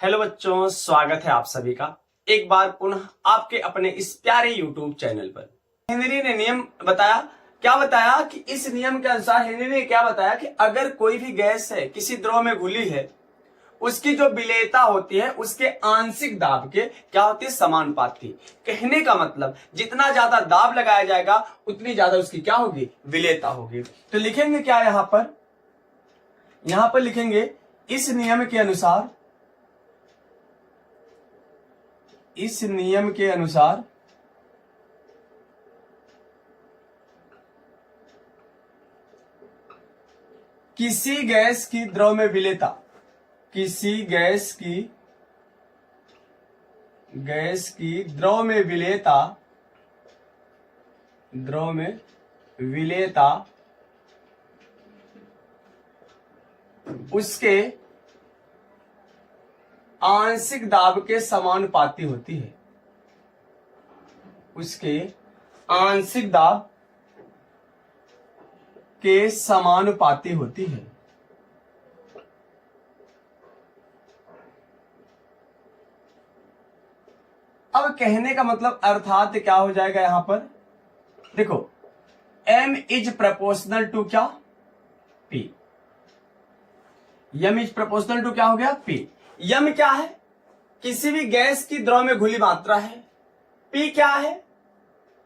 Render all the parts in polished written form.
Hello बच्चों, स्वागत है आप सभी का एक बार पुनः आपके अपने इस प्यारे YouTube चैनल पर। हेनरी ने नियम बताया, क्या बताया कि इस नियम के अनुसार हेनरी ने क्या बताया कि अगर कोई भी गैस है किसी द्रव में घुली है, उसकी जो विलेयता होती है उसके आंशिक दाब के क्या होती है, समानुपाती। कहने का मतलब जितना ज्यादा दाब लगाया जाएगा उतनी ज्यादा उसकी क्या होगी, विलेयता होगी। तो लिखेंगे क्या यहां पर लिखेंगे इस नियम के अनुसार, इस नियम के अनुसार किसी गैस की द्रव में विलेयता, किसी गैस की द्रव में विलेयता उसके आंशिक दाब के समानुपाती होती है, उसके आंशिक दाब के समानुपाती होती है। अब कहने का मतलब अर्थात क्या हो जाएगा, यहां पर देखो m इज प्रपोर्शनल टू क्या, p। m is proportional to क्या हो गया, p। m क्या है, किसी भी गैस की द्रव में घुली मात्रा है। p क्या है,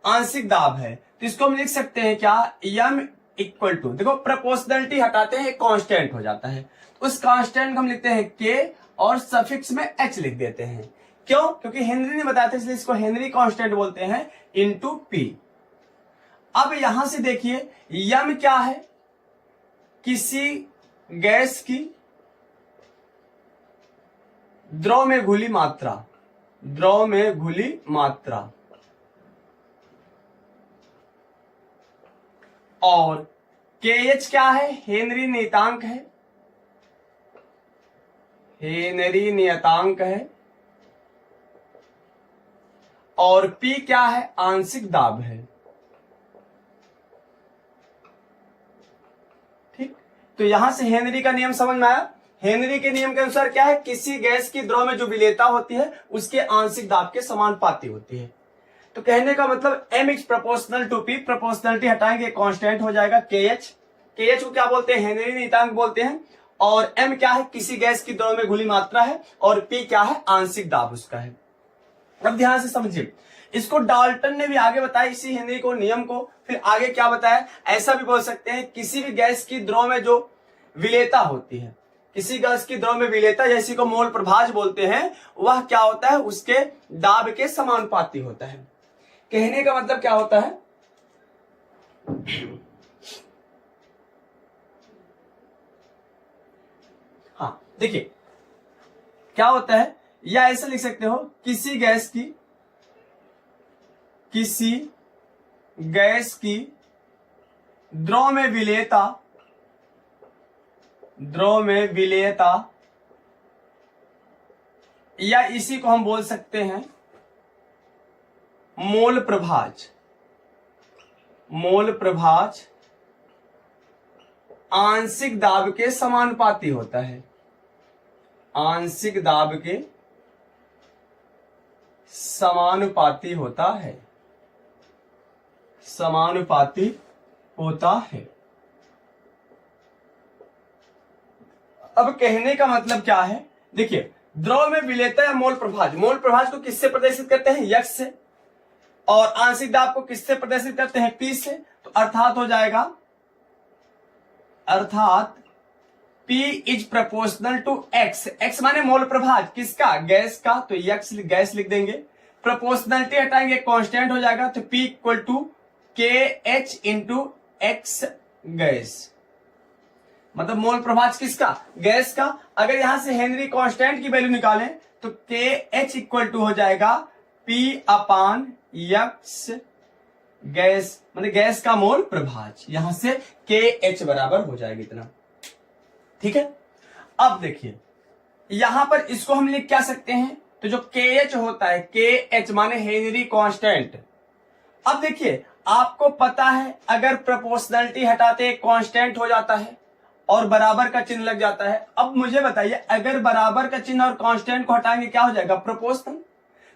आंशिक दाब है। तो इसको हम लिख सकते हैं क्या, m इक्वल टू, देखो प्रपोर्शनलिटी हटाते हैं, कांस्टेंट हो जाता है, तो उस कांस्टेंट को हम लिखते हैं k और सफिक्स में h लिख देते हैं। क्यों, क्योंकि हेनरी ने बताया था इसलिए इसको हेनरी कांस्टेंट बोलते हैं, इनटू p। अब यहां से देखिए m क्या है, किसी गैस की द्रव में घुली मात्रा, और KH क्या है, हेनरी नियतांक है, और P क्या है, आंशिक दाब है। ठीक, तो यहां से हेनरी का नियम समझ में आया। हेनरी के नियम के अनुसार क्या है, किसी गैस की द्रव में जो विलेयता होती है उसके आंशिक दाब के समानुपाती होती है। तो कहने का मतलब m is proportional to p, proportionality हटाएंगे कांस्टेंट हो जाएगा KH। KH को क्या बोलते हैं, हेनरी नियतांक बोलते हैं। और m क्या है, किसी गैस की द्रव में घुली मात्रा है, और p क्या है, आंशिक दाब उसका है। अब ध्यान से समझिए, इसको डाल्टन ने भी आगे बताया, इसी हेनरी को नियम को फिर आगे क्या बताया, ऐसा भी बोल सकते हैं किसी भी गैस की द्रव में जो विलेयता होती है, किसी गैस की द्रव में विलेयता, जैसी को मोल प्रभाज बोलते हैं, वह क्या होता है, उसके दाब के समानुपाती होता है। कहने का मतलब क्या होता है, हाँ देखिए क्या होता है, या ऐसे लिख सकते हो, किसी गैस की द्रव में विलेयता, या इसी को हम बोल सकते हैं मोल प्रभाज आंशिक दाब के समानुपाती होता है, आंशिक दाब के समानुपाती होता है। अब कहने का मतलब क्या है, देखिए द्रव में विलेयता या मोल प्रभाज को किससे प्रदर्शित करते हैं, यक्स से, और आंशिक दाब को किससे प्रदर्शित करते हैं, P से। तो अर्थात हो जाएगा, अर्थात P is proportional to X। X माने मोल प्रभाज किसका, गैस का, तो यक्स गैस लिख देंगे। प्रोपोर्शनलिटी हटाएंगे, कांस्टेंट हो जाएगा, तो P equal to KH into X gas, मतलब मोल प्रभाज किसका, गैस का। अगर यहां से हेनरी कांस्टेंट की वैल्यू निकालें तो KH इक्वल टू हो जाएगा P अपान यक्स गैस, मतलब गैस का मोल प्रभाज, यहां से KH बराबर हो जाएगा इतना। ठीक है, अब देखिए यहां पर इसको हम लिख क्या सकते हैं, तो जो KH होता है, KH माने हेनरी कांस्टेंट। अब देखिए आपको पता है अगर प्रोपोर्शनलिटी हटाते कांस्टेंट हो जाता है, और बराबर का चिन्ह लग जाता है। अब मुझे बताइए, अगर बराबर का चिन्ह और कांस्टेंट को हटाएंगे क्या हो जाएगा? प्रोपोर्शनल।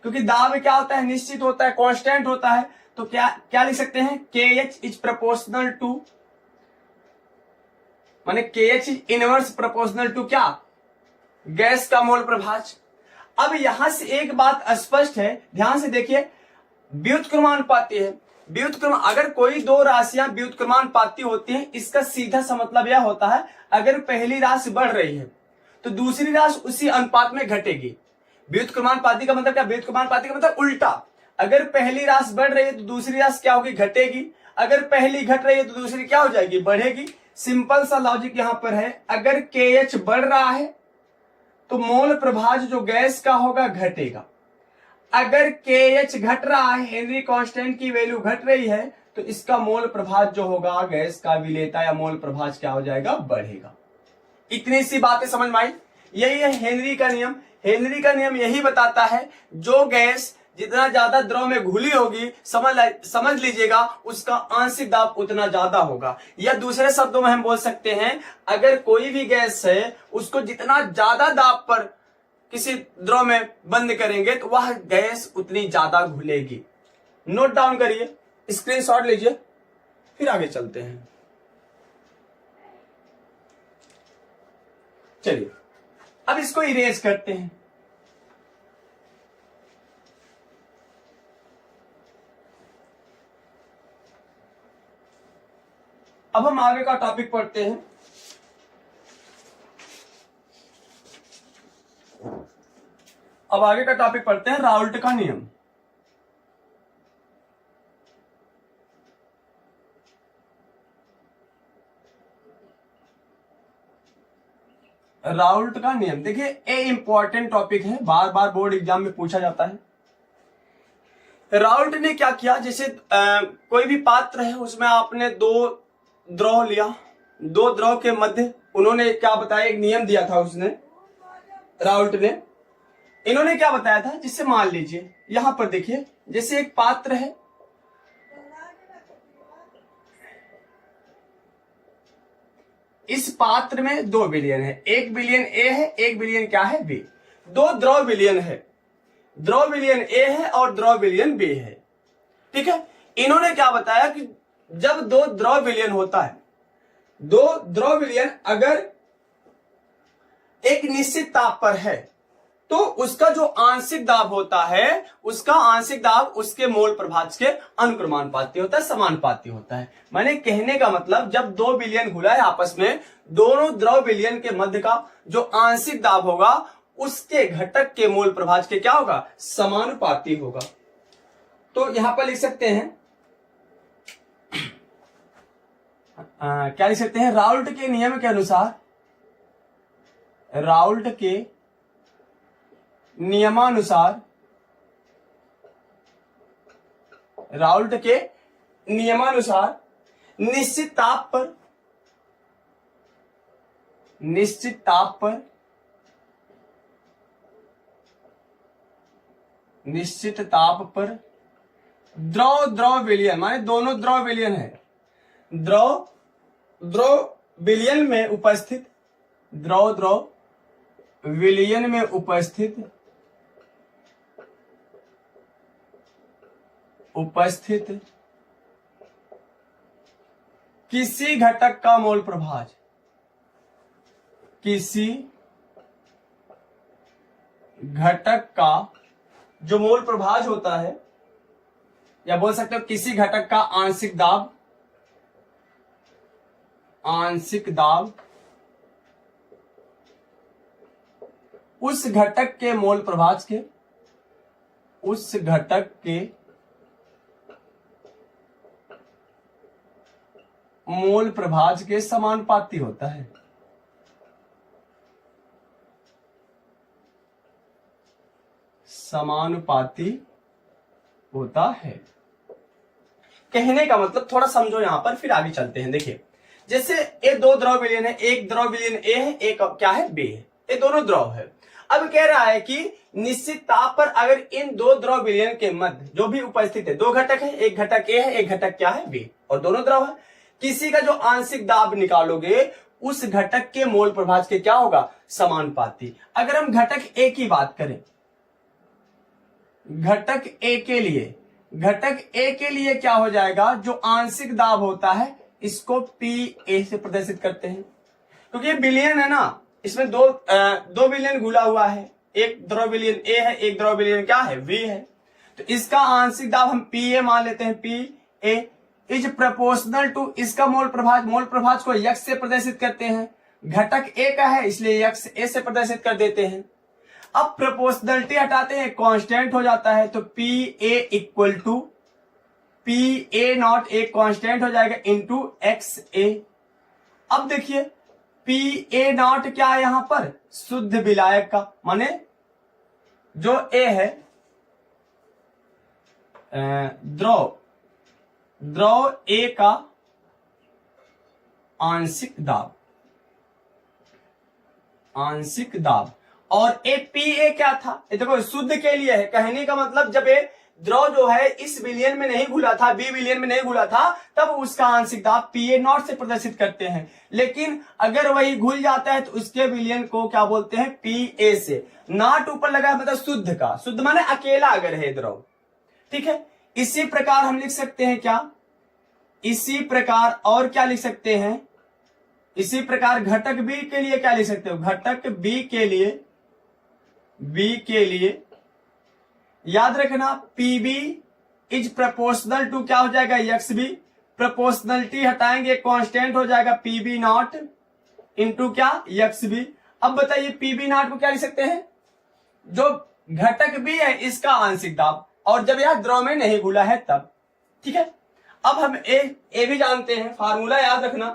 क्योंकि दाब क्या होता है? निश्चित होता है, कांस्टेंट होता है। तो क्या क्या लिख सकते हैं? KH इज प्रोपोर्शनल टू, माने KH is inverse proportional to क्या? गैस का मोल प्रभाज। अब यहां से एक बात स्पष्ट है, ध्यान से देखिए, व्युत्क्रमानुपाती है। व्युत्क्रम, अगर कोई दो राशियां व्युत्क्रमानुपाती होती हैं, इसका सीधा सा मतलब यह होता है, अगर पहली राशि बढ़ रही है तो दूसरी राशि उसी अनुपात में घटेगी। व्युत्क्रमानुपाती का मतलब क्या? व्युत्क्रमानुपाती का मतलब उल्टा। अगर पहली राशि बढ़ रही है तो दूसरी राशि क्या होगी? घटेगी। अगर पहली घट रही है तो दूसरी क्या हो जाएगी? बढ़ेगी। सिंपल सा लॉजिक यहां पर है, अगर KH बढ़ रहा है तो मोल प्रभाज जो गैस का होगा घटेगा। अगर KH घट रहा है, हेनरी कांस्टेंट की वैल्यू घट रही है, तो इसका मोल प्रभाज जो होगा गैस का विलेयता या मोल प्रभाज क्या हो जाएगा? बढ़ेगा। इतनी सी बातें समझ में आई? यही है हेनरी का नियम। हेनरी का नियम यही बताता है, जो गैस जितना ज्यादा द्रव में घुली होगी, समझ लीजिएगा उसका आंशिक दाब उतना ज्यादा होगा। या दूसरे शब्दों में हम बोल सकते हैं, अगर कोई भी गैस है उसको जितना ज्यादा दाब पर किसी द्रव में बंद करेंगे तो वह गैस उतनी ज्यादा घुलेगी। नोट डाउन करिए, स्क्रीनशॉट लीजिए, फिर आगे चलते हैं। चलिए अब इसको इरेज करते हैं। अब हम आगे का टॉपिक पढ़ते हैं। अब आगे का टॉपिक पढ़ते हैं, राउल्ट का नियम। राउल्ट का नियम देखिए, ये इंपॉर्टेंट टॉपिक है, बार बार बोर्ड एग्जाम में पूछा जाता है। राउल्ट ने क्या किया, जैसे कोई भी पात्र है उसमें आपने दो द्रव लिया, दो द्रव के मध्य उन्होंने क्या बताया? एक नियम दिया था उसने, राउल्ट ने। इन्होंने क्या बताया था? जिससे मान लीजिए यहां पर देखिए, जैसे एक पात्र है, इस पात्र में 2 विलयन है, 1 विलयन A है, 1 विलयन क्या है? B। 2 द्रव विलयन है, द्रव विलयन A है और द्रव विलयन B है। ठीक है, इन्होंने क्या बताया कि जब 2 द्रव विलयन होता है, 2 द्रव विलयन अगर एक निश्चित ताप पर है तो उसका जो आंशिक दाब होता है, उसका आंशिक दाब उसके मोल प्रभाज के अनुक्रमानुपाती होता है, समानुपाती होता है। मैंने कहने का मतलब, जब 2 विलयन घुला है आपस में, दोनों द्रव विलयन के मध्य का जो आंशिक दाब होगा उसके घटक के मोल प्रभाज के क्या होगा? समानुपाती होगा। तो यहां पर लिख सकते हैं, क्या लिख सकते हैं? राउल्ट के नियम के अनुसार, राउल्ट के नियमानुसार, राउल्ट के नियमानुसार निश्चित ताप पर, निश्चित ताप पर, निश्चित ताप पर द्रव द्रव विलयन, माने दोनों द्रव विलयन है, द्रव द्रव विलयन में उपस्थित, द्रव द्रव विलयन में उपस्थित किसी घटक का मोल प्रभाज, किसी घटक का जो मोल प्रभाज होता है, या बोल सकते हो किसी घटक का आंशिक दाब, आंशिक दाब उस घटक के मोल प्रभाज के, उस घटक के मोल प्रभाज के समानुपाती होता है। समानुपाती होता है। कहने का मतलब थोड़ा समझो यहां पर, फिर आगे चलते हैं। देखिए, जैसे ये 2 द्रव विलयन है, एक द्रव विलयन A है, एक क्या है? B है। ये दोनों द्रव है। अब कह रहा है कि निश्चित ताप पर अगर इन 2 द्रव विलयन के मध्य जो भी उपस्थित है, 2 घटक है, एक घटक A है, एक घटक क्या है? B, और दोनों द्रव है, किसी का जो आंशिक दाब निकालोगे उस घटक के मोल प्रभाज के क्या होगा, समानुपाती। अगर हम घटक ए की बात करें, घटक ए के लिए क्या हो जाएगा, जो आंशिक दाब होता है इसको पी ए से प्रदर्शित करते हैं, क्योंकि ये बिलियन है ना, इसमें दो बिलियन घुला हुआ है, एक द्रव विलयन ए है, एक द्रव विलयन क्या है, वी है। तो इसका आंशिक दाब हम पी ए मान लेते हैं, P A is proportional to, इसका मोल प्रभाज को यक्स से प्रदर्शित करते हैं, घटक ए का है इसलिए यक्स ए से प्रदर्शित कर देते हैं। अब प्रोपोर्शनलिटी हटाते हैं, कांस्टेंट हो जाता है, तो P A equal to P A not, एक कांस्टेंट हो जाएगा, इंटू एक्स ए। अब देखिए पी ए नॉट क्या है यहां पर, शुद्ध विलायक का, माने जो ए है द्रव ए का आंशिक दाब, और ए पी ए क्या था, ये देखो शुद्ध के लिए है, कहने का मतलब जब ये द्रव जो है इस विलयन में नहीं घुला था, बी विलयन में नहीं घुला था, तब उसका आंशिक दाब पी ए नॉट से प्रदर्शित करते हैं। लेकिन अगर वही घुल जाता है तो उसके विलयन को क्या बोलते हैं, पी ए से। नॉट ऊपर लगा है मतलब शुद्ध का, शुद्ध माने अकेला अगर है द्रव, ठीक है। इसी प्रकार हम लिख सकते हैं क्या, इसी प्रकार और क्या लिख सकते हैं, इसी प्रकार घटक बी के लिए क्या लिख सकते हो, घटक बी के लिए याद रखना पीबी इज प्रोपोर्शनल टू क्या हो जाएगा, एक्स बी। प्रोपोर्शनलिटी हटाएंगे, कांस्टेंट हो जाएगा पीबी नॉट इंटू क्या, एक्स बी। अब बताइए पीबी नॉट को क्या लिख सकते हैं, जो घटक बी है इसका आंशिक दाब, और जब यह द्रव में नहीं घुला है तब, ठीक है। अब हम ए भी जानते हैं, फार्मूला याद रखना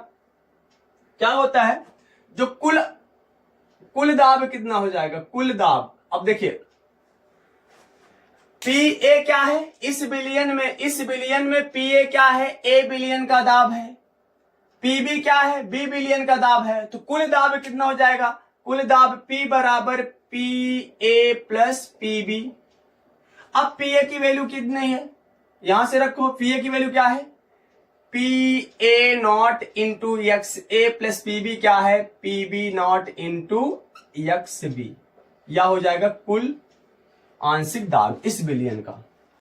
क्या होता है, जो कुल दाब कितना हो जाएगा, कुल दाब। अब देखिए पी ए क्या है, इस बिलियन में पी ए क्या है, ए बिलियन का दाब है, पी बी क्या है, बी बिलियन का दाब है, तो कुल दाब कितना हो जाएगा, कुल दाब पी बराबर P A plus P B. अब पी ए की वैल्यू कितनी है, यहां से रखो, पी ए की वैल्यू क्या है, P A not into x A plus P B क्या है, P B not into x B. यह हो जाएगा कुल आंशिक दाब इस विलयन का।